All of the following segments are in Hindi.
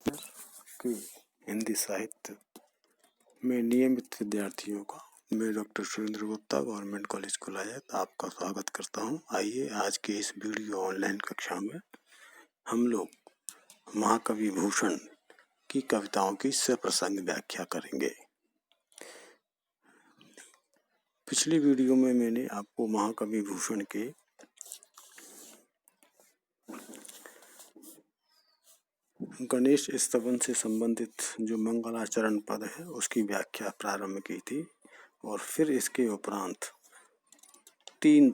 कि हिंदी साहित्य में नियमित विद्यार्थियों का मैं doctor Surendra Gupta government college Kulayat आपका स्वागत करता हूं। आइए आज के इस वीडियो ऑनलाइन कक्षा में हम लोग महाकवि भूषण की कविताओं की सप्रसंग व्याख्या करेंगे। पिछली वीडियो में मैंने आपको महाकवि भूषण के गणेश स्तवन से संबंधित जो मंगलाचरण पद है उसकी व्याख्या प्रारंभ की थी और फिर इसके उपरांत तीन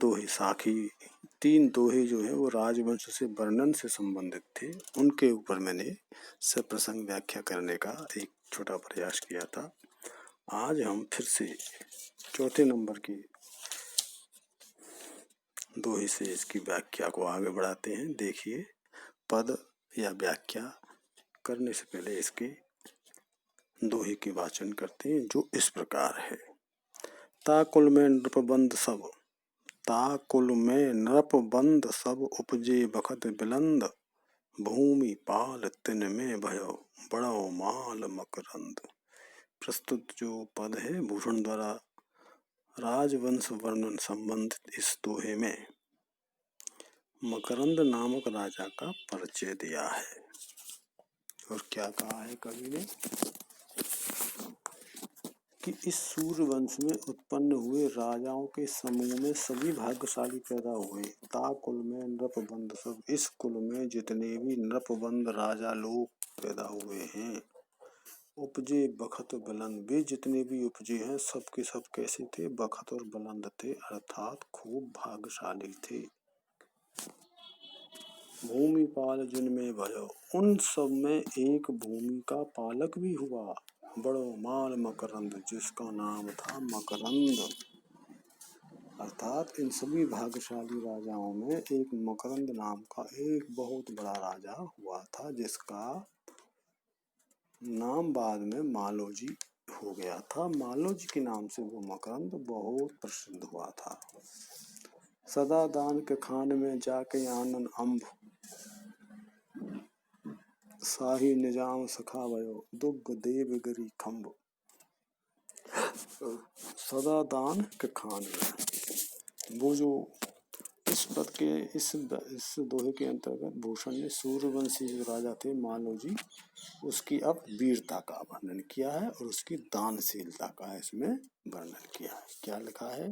दोहे जो है वो राजवंश से वर्णन से संबंधित थे, उनके ऊपर मैंने सप्रसंग व्याख्या करने का एक छोटा प्रयास किया था। आज हम फिर से चौथे नंबर की दोहे से इसकी व्याख्या को आगे बढ़ाते हैं। देखिए, पद या व्याख्या करने से पहले इसके दोहे के वाचन करते हैं जो इस प्रकार है। ताकुल में नृपबंद सब उपजे बखत बिलंद, भूमि पाल तिन में भयो बड़ो माल मकरंद। प्रस्तुत जो पद है भूषण द्वारा राजवंश वर्णन संबंधित इस दोहे में मकरंद नामक राजा का परिचय दिया है। और क्या कहा है कवि ने कि इस सूर्यवंश में उत्पन्न हुए राजाओं के समूह में सभी भाग्यशाली पैदा हुए। ता कुल में नृपबंद सब, इस कुल में जितने भी नृपबंद राजा लोग पैदा हुए हैं। उपजे बखत बुलंद, वे जितने भी उपजे हैं सबके सब कैसे थे? बखत और बुलंद थे, अर्थात खूब भाग्यशाली थे। भूमि पाल जिनमें भयो, उन सब में एक भूमि का पालक भी हुआ। बड़ो माल मकरंद, जिसका नाम था मकरंद। अर्थात इन सभी भाग्यशाली राजाओं में एक मकरंद नाम का एक बहुत बड़ा राजा हुआ था, जिसका नाम बाद में मालोजी हो गया था। मालोजी के नाम से वो मकरंद बहुत प्रसिद्ध हुआ था। सदा दान के खान में जाके आनन अम्भ, शाही निजाम सखा भयो दुग्ग देवगिरी खम्भ। सदा दान के खान में, वो जो इस पद के इस दोहे के अंतर्गत भूषण ने सूर्यवंशी जो राजा थे मालोजी, उसकी अब वीरता का वर्णन किया है और उसकी दानशीलता का इसमें वर्णन किया है। क्या लिखा है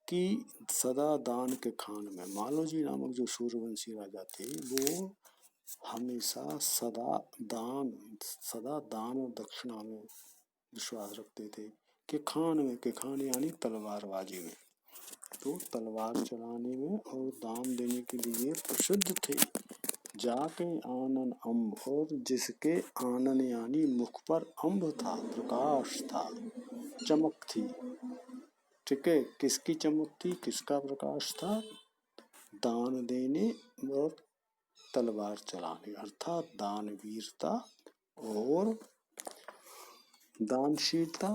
कि सदा दान के खान में, मालोजी नामक जो सूर्यवंशी राजा थे वो हमेशा सदा दान और दक्षिणा में विश्वास रखते थे। के खान यानी तलवारबाजी में, तो तलवार चलाने में और दान देने के लिए प्रसिद्ध थे। जाके आनन अम्ब, और जिसके आनन यानी मुख पर अम्ब था, प्रकाश था, चमक थी। ठीक है, किसकी चमक थी, किसका प्रकाश था? दान देने और तलवार चलाने, अर्थात दानवीरता और दानशीलता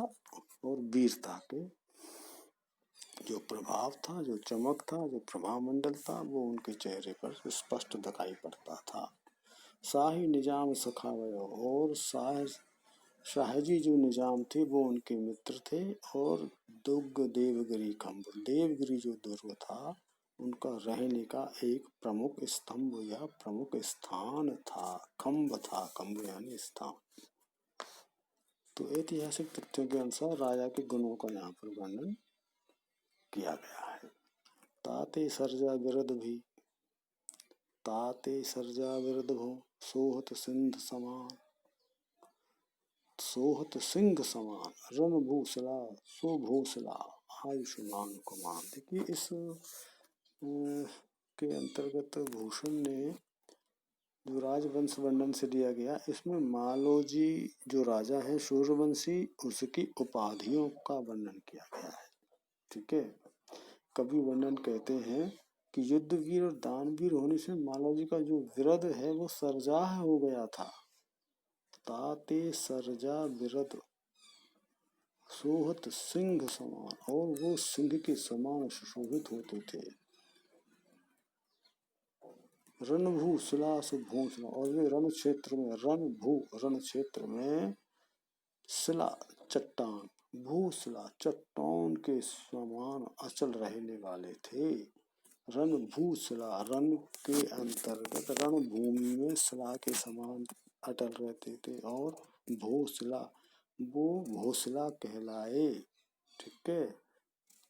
और वीरता के जो प्रभाव था, जो चमक था, जो प्रभाव मंडल था, वो उनके चेहरे पर स्पष्ट दिखाई पड़ता था। शाही निजाम सखा भयो, और शाहजी जो निजाम थे वो उनके मित्र थे। और दुर्ग देवगिरी खम्भ, देवगिरी जो दुर्ग था उनका रहने का एक प्रमुख स्तंभ या प्रमुख स्थान था, खम्भ था, खम्भ यानी स्थान। तो ऐतिहासिक तथ्यों के अनुसार राजा के गुणों का यहाँ पर वर्णन किया गया है। ताते सर्जा विरध भी, ताते सर्जा विरध भो, सोहत सिंह समान, रणभूषला सुभूषला, आयुष्मान कुमान। देखिए, इस के अंतर्गत भूषण ने जो राजवंश वर्णन से दिया गया, इसमें मालोजी जो राजा है सूर्यवंशी, उसकी उपाधियों का वर्णन किया गया है। ठीक है, कवि वर्णन कहते हैं कि युद्धवीर और दानवीर होने से मालोजी का जो विरध है वो सरजाह हो गया था। ताते सरजा विरध, सोहत सिंह समान, और वो सिंह के समान सुशोभित होते थे। रणभू शिला भूषण, और वे रण क्षेत्र में, रण क्षेत्र में शिला चट्टान, भूशिला चट्टान के समान अचल रहने वाले थे। रण भूशिला, रण के अंतर्गत रणभूमि में शिला के समान अटल रहते थे, और भूशिला, वो भूशिला कहलाए। ठीक है,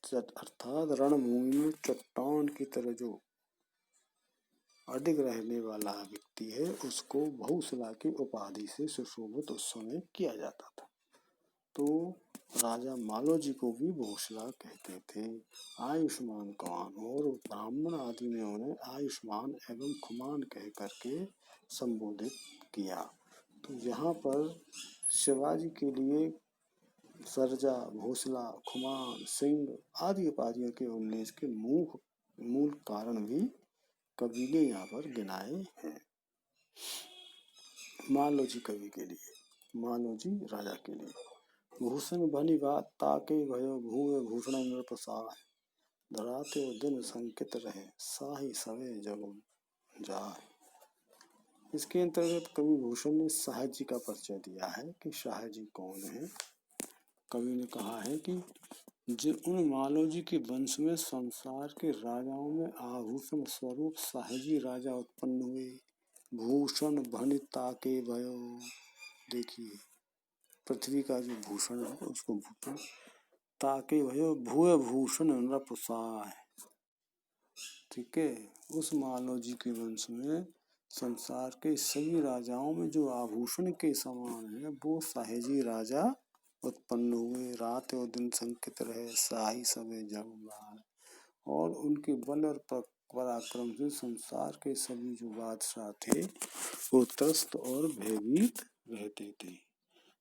अर्थात रणभूमि में चट्टान की तरह जो अडिग रहने वाला व्यक्ति है उसको भूशिला की उपाधि से सुशोभित उस समय किया जाता था। तो राजा मालोजी को भी भूशिला कहते थे। आयुष्मान कमान, और ब्राह्मण आदि ने उन्हें आयुष्मान एवं खुमान कह करके संबोधित किया। तो यहाँ पर शिवाजी के लिए सरजा, भूशिला, खुमान, सिंह आदि उपाधियों के उल्लेख के मूल कारण भी कवि ने यहाँ पर गिनाए हैं। मालोजी कवि के लिए, मालोजी राजा के लिए। भूषण भनी बात ताके भयो भूए भूषण नृपसाय, धराते दिन संकित रहे साही सवे जग जाय। इसके अंतर्गत कवि भूषण ने शाह जी का परिचय दिया है कि शाह जी कौन है। कवि ने कहा है कि जो उन मालोजी के वंश में संसार के राजाओं में आभूषण स्वरूप शाहजी राजा उत्पन्न हुए। भूषण भनिता के भयो, देखिए पृथ्वी का जो भूषण है उसको भूषण, ताके भयो भूय भूषण नृपसाय। ठीक है, उस मालोजी के वंश में संसार के सभी राजाओं में जो आभूषण के समान है वो शाहजी राजा उत्पन्न हुए। रात और दिन संकित रहे शाही सवे जग बार, और उनके बल और पराक्रम से संसार के सभी जो बादशाह थे वो त्रस्त और भयभीत रहते थे।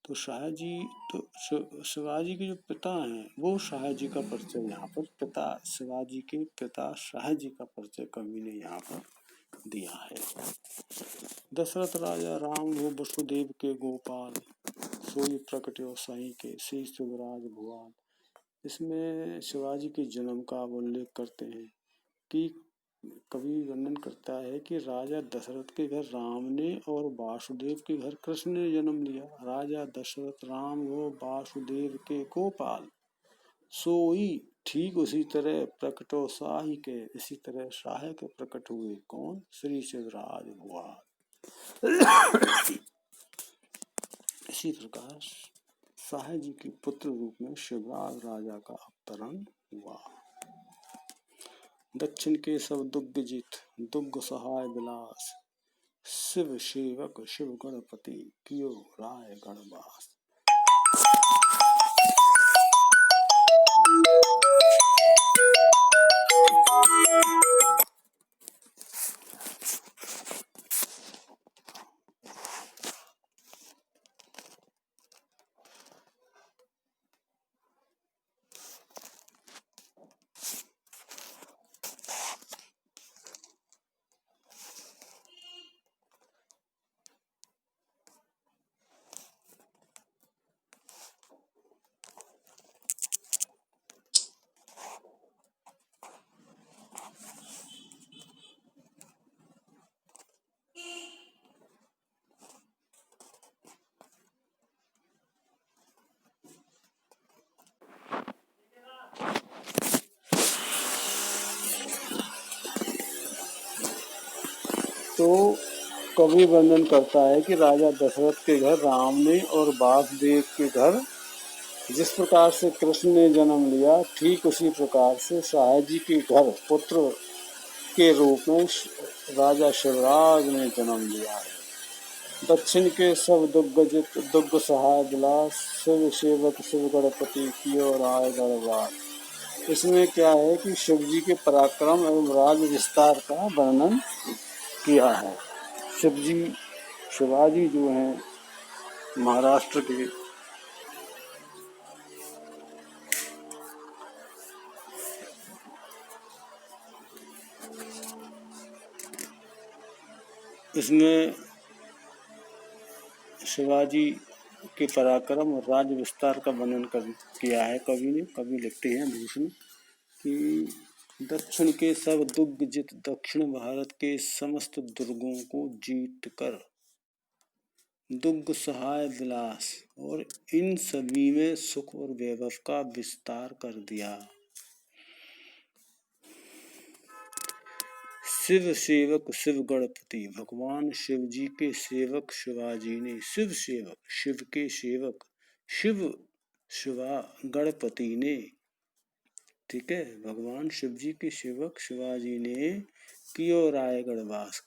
तो शाहजी, तो शिवाजी के जो पिता हैं वो शाहजी का परिचय यहाँ पर, पिता शिवाजी के पिता शाहजी का परिचय कवि ने यहाँ पर दिया है। दशरथ राजा राम वो वसुदेव के गोपाल, सोई प्रकट्यो सही के श्री शिवराज भुआल। इसमें शिवाजी के जन्म का उल्लेख करते हैं कि कवि वर्णन करता है कि राजा दशरथ के घर राम ने और वासुदेव के घर कृष्ण ने जन्म लिया। राजा दशरथ राम वो वासुदेव के गोपाल, सोई ठीक उसी तरह प्रकटो शाही के, इसी तरह शाह के प्रकट हुए कौन, श्री शिवराज भुआल। इसी प्रकार शाह जी के पुत्र रूप में शिवराज राजा का अवतरण हुआ। दक्षिण के सब दुग्ग जित, दुग्ग सहाय विलास, शिव सेवक शिव गणपति कियो राय गणवास। तो कवि वर्णन करता है कि राजा दशरथ के घर राम ने और वासुदेव के घर जिस प्रकार से कृष्ण ने जन्म लिया, ठीक उसी प्रकार से शाहजी के घर पुत्र के रूप में राजा शिवराज ने जन्म लिया है। दक्षिण के सब दुग्गजित, दुग्ग सहाय विलास, शिव सेवक शिव गणपति कियो राय गणवास। इसमें क्या है कि शिव जी के पराक्रम एवं राज विस्तार का वर्णन किया है। शिवाजी जो हैं महाराष्ट्र के इसमें शिवाजी के पराक्रम और राज्य विस्तार का वर्णन किया है कवि ने। कवि लिखते हैं भूषण कि दक्षिण के सब दुर्ग जित, दक्षिण भारत के समस्त दुर्गों को जीत कर, दुर्ग सहाय विलास, और इन सभी में सुख और वैभव का विस्तार कर दिया। शिव सेवक शिव गणपति, भगवान शिव जी के सेवक शिवाजी ने, शिव सेवक शिव के सेवक शिवा गणपति ने, ठीक है, भगवान शिव जी के सेवक शिवाजी ने कियो रायगढ़ वास,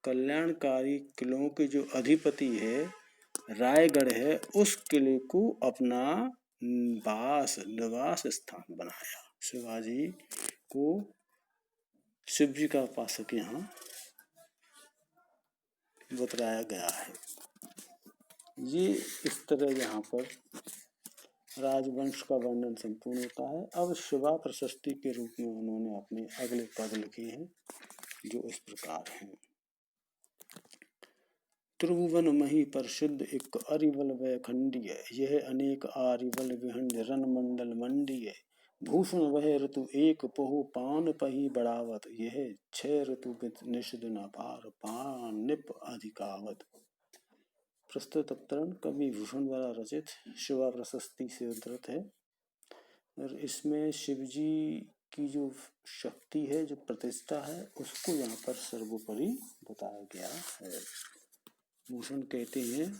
कल्याणकारी किलों के जो अधिपति है रायगढ़ है, उस किले को अपना निवास स्थान बनाया। शिवाजी को शिव जी का उपासक यहाँ बतलाया गया है। ये इस तरह यहाँ पर राजवंश का वर्णन संपूर्ण होता है। अब शिवा प्रशस्ति के रूप में उन्होंने अपने अगले पद लिखे हैं जो इस प्रकार हैं। त्रिभुवन मही प्रसिद्ध एक अरिवल वैखंडीय, यह अनेक आरिवल विहंड रन मंडल मंडीय, भूषण वह ऋतु एक पहु पान पही बढ़ावत, यह 6 ऋतु निषदिन अपार पानिप अधिकावत। प्रस्तुत अवतरण कवि भूषण द्वारा रचित शिवा प्रशस्ति से उद्धृत है और इसमें शिव जी की जो शक्ति है, जो प्रतिष्ठा है, उसको यहाँ पर सर्वोपरि बताया गया है। भूषण कहते हैं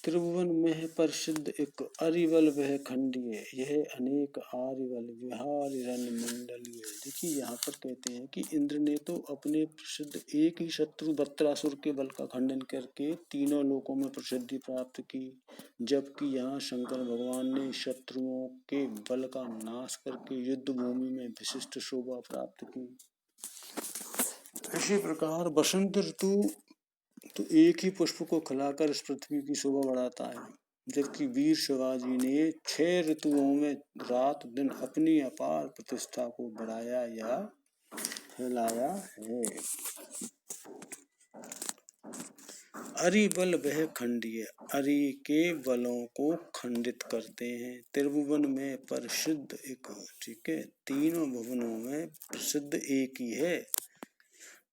त्रिभुवन में प्रसिद्ध एक अरिवल वह खंडीय, यह अनेक आरिवल विहार रन मंडलीय। देखिए यहाँ पर कहते हैं कि इंद्र ने तो अपने प्रसिद्ध एक ही शत्रु वृत्रासुर के बल का खंडन करके तीनों लोकों में प्रसिद्धि प्राप्त की, जबकि यहाँ शंकर भगवान ने शत्रुओं के बल का नाश करके युद्ध भूमि में विशिष्ट शोभा प्राप्त की। इसी प्रकार बसंत ऋतु तो एक ही पुष्प को खिलाकर इस पृथ्वी की शोभा बढ़ाता है, जबकि वीर शिवाजी ने 6 ऋतुओं में रात दिन अपनी अपार प्रतिष्ठा को बढ़ाया या फैलाया है। अरि बल वह खंडीय, अरि के बलों को खंडित करते हैं। त्रिभुवन में प्रसिद्ध एक, ठीक है, तीनों भुवनों में प्रसिद्ध एक ही है,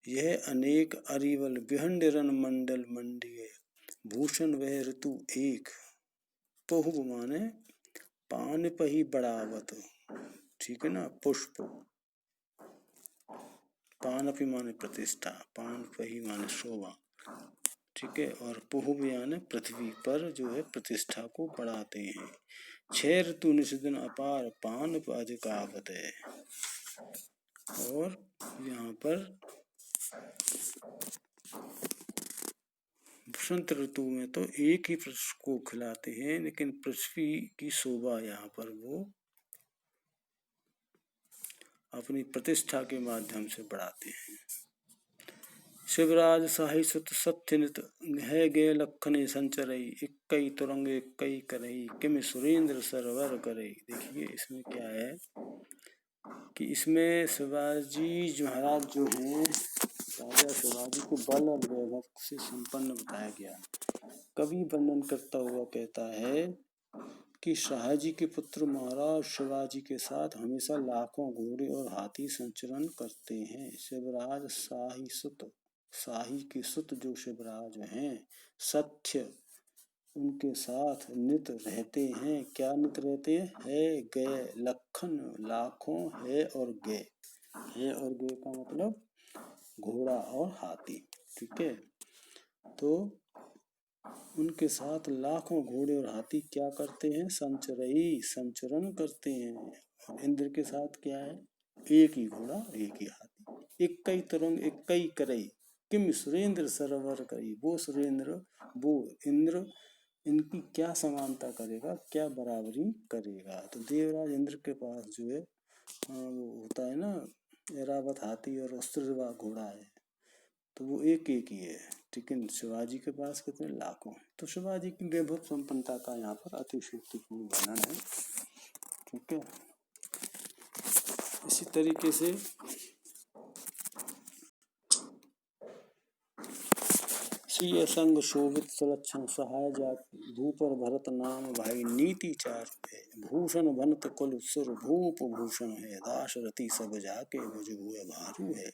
यह अनेक अरिवल विहंड रन मंडल मंडीय, भूषण वह ऋतु एक, पहु माने पान पही बढ़ावत, ठीक है ना, पुष्प, पानपि माने प्रतिष्ठा, पान पही माने शोभा, ठीक है, और पुहु यानी पृथ्वी पर जो है प्रतिष्ठा को बढ़ाते हैं। 6 ऋतु निषदिन अपार पान अधिकावत है। और यहाँ पर बसंत ऋतु में तो एक ही पुष्प को खिलाते हैं, लेकिन पृथ्वी की शोभा यहाँ पर वो अपनी प्रतिष्ठा के माध्यम से बढ़ाते हैं। शिवराज साहि सुत सत्य नित है गे लखने संचरई, इक्कई तुरंग इक्कई करई, किम सुरेंद्र सरवर करई। देखिए इसमें क्या है कि इसमें शिवाजी महाराज जो हैं, राजा शिवाजी को बल और वैभव से संपन्न बताया गया। कवि वर्णन करता हुआ कहता है कि शाहजी के पुत्र महाराज शिवाजी के साथ हमेशा लाखों घोड़े और हाथी संचरण करते हैं। शिवराज शाही सुत, शाही के सुत जो शिवराज हैं, सत्य उनके साथ नित रहते हैं। क्या नित रहते हैं? है गए लखन, लाखों, है और गए, है और गए का मतलब घोड़ा और हाथी, ठीक है। तो उनके साथ लाखों घोड़े और हाथी क्या करते हैं? संचरई, संचरण करते हैं। इंद्र के साथ क्या है? एक ही घोड़ा एक ही हाथी। इक्कई तुरंग इक्कई करई, किम सुरेंद्र सरवर करी, वो सुरेंद्र, वो इंद्र इनकी क्या समानता करेगा, क्या बराबरी करेगा। तो देवराज इंद्र के पास जो है वो होता है ना ऐरावत हाथी और अस्त्रवा घोड़ा है, तो वो एक एक ही है, लेकिन शिवाजी के पास कितने लाखों हैं। तो शिवाजी की वैभव संपन्नता का यहाँ पर अतिशयोक्तिपूर्ण वर्णन है, ठीक है। इसी तरीके से सिय संग शोभित सुलक्षण सहाय जाके भूपर भरत नाम भाई नीति चार है भूषण बनत कुल सुर भूप भूषण है दास रति सब जाके भुज भुय भारू है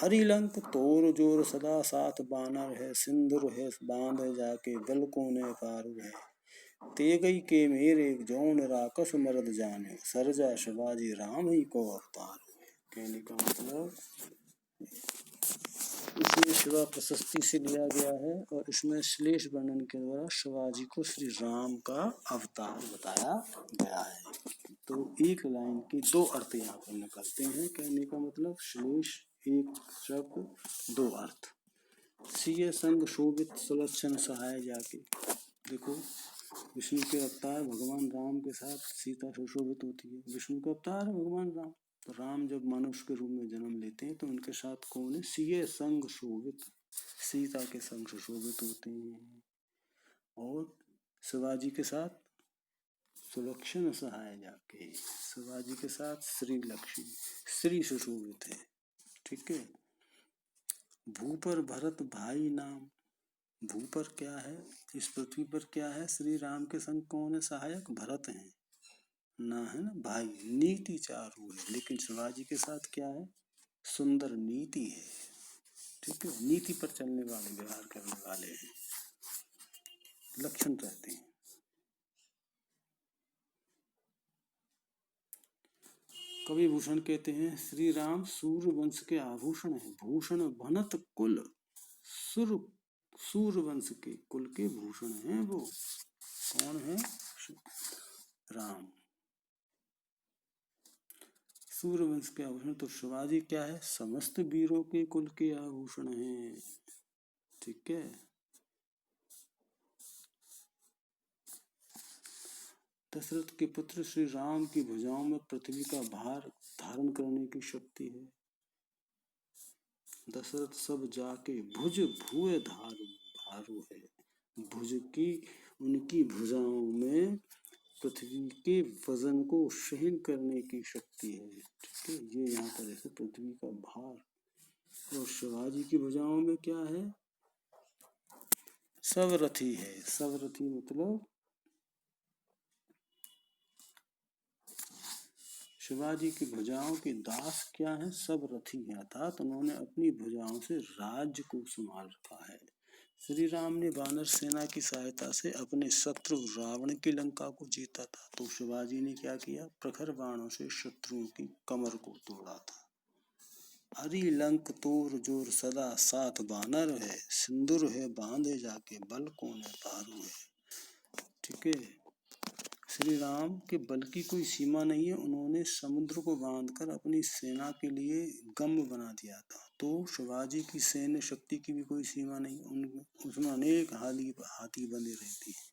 अरिलंक तोर जोर सदा साथ बानर है सिंदूर है बांध जाके बल कोने पारू है तेगई के मेरे जौन राकस मरद जाने सरजा शिवाजी राम ही को अवतार है। कहने का मतलब इसमें शिवा प्रशस्ति से लिया गया है और इसमें श्लेष वर्णन के द्वारा शिवाजी को श्री राम का अवतार बताया गया है। तो एक लाइन के दो अर्थ यहाँ पर निकलते हैं। कहने का मतलब श्लेष एक शब्द दो अर्थ। सिय संग शोभित सुलक्षण सहाय जाके, देखो विष्णु के अवतार भगवान राम के साथ सीता सुशोभित होती है। विष्णु का अवतार भगवान राम, तो राम जब मनुष्य के रूप में जन्म लेते हैं तो उनके साथ कौन है? सिय संग शोभित, सीता के संग सुशोभित होते हैं। और शिवाजी के साथ सुलक्षण सहाय जाके, शिवाजी के साथ श्री लक्ष्मी, श्री सुशोभित है। ठीक है। भूपर भरत भाई नाम, भूपर क्या है? इस पृथ्वी पर क्या है? श्री राम के संग कौन है सहायक? भरत हैं ना, है ना भाई। नीति चारु है, लेकिन शिवाजी के साथ क्या है? सुंदर नीति है। ठीक है, नीति पर चलने वाले, व्यवहार करने वाले हैं, लक्षण रहते हैं। कवि भूषण कहते हैं श्री राम सूर्य वंश के आभूषण है, भूषण बनत कुल, सूर्य वंश के कुल के भूषण हैं। वो कौन है? राम, सूर्य वंश के आभूषण। तो शिवाजी क्या है? समस्त वीरों के कुल के आभूषण हैं। ठीक है। दशरथ के पुत्र श्री राम की भुजाओं में पृथ्वी का भार धारण करने की शक्ति है। दशरथ सब जाके भुज भुए भारू है। भुज की, उनकी भुजाओं में पृथ्वी के वजन को सहन करने की शक्ति है। ठीक है, ये यहाँ पर ऐसे पृथ्वी का भार। और शिवाजी की भुजाओं में क्या है? सब रथी है। सब रथी मतलब शिवाजी की भुजाओं के दास क्या है? सब रथी है, अर्थात उन्होंने अपनी भुजाओं से राज्य को संभाल रखा है। श्री राम ने वानर सेना की सहायता से अपने शत्रु रावण की लंका को जीता था, तो शिवाजी ने क्या किया? प्रखर बाणों से शत्रुओं की कमर को तोड़ा था। अरि लंक तोर जोर सदा साथ बानर है, सिंदूर है बांधे जाके बल कोने पारू है। ठीक है, श्री राम के बल की कोई सीमा नहीं है। उन्होंने समुद्र को बांधकर अपनी सेना के लिए गम बना दिया था। तो शिवाजी की सैन्य शक्ति की भी कोई सीमा नहीं, उसमें अनेक हाथी बने रहते हैं।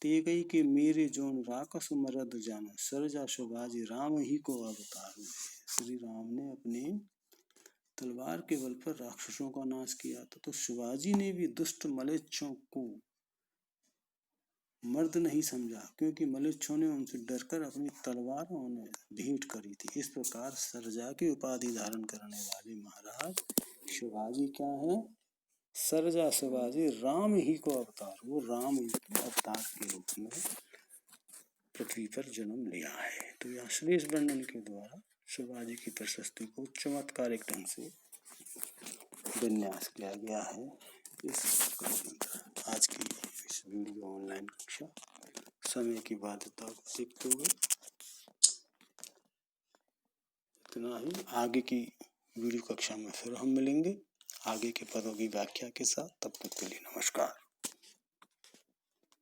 तेगई के मेरे जोन राकस मरद जाना, सरजा शिवाजी राम ही को अवतारू है। श्री राम ने अपने तलवार के बल पर राक्षसों का नाश किया था, तो शिवाजी ने भी दुष्ट मलेच्छों को मर्द नहीं समझा, क्योंकि मलेच्छों ने उनसे डरकर अपनी तलवार उन्हें भेंट करी थी। इस प्रकार सरजा की उपाधि धारण करने वाले महाराज शिवाजी क्या है? सरजा शिवाजी राम ही को अवतार, वो राम ही अवतार के रूप में पृथ्वी पर जन्म लिया है। तो यह श्लेष वर्णन के द्वारा शिवाजी की प्रशस्ति को चमत्कारिक ढंग से विन्यास किया गया है। आज की इस वीडियो ऑनलाइन कक्षा समय की बाध्यता को देखते हुए इतना ही। आगे की वीडियो कक्षा में फिर हम मिलेंगे आगे के पदों की व्याख्या के साथ। तब तक के लिए नमस्कार।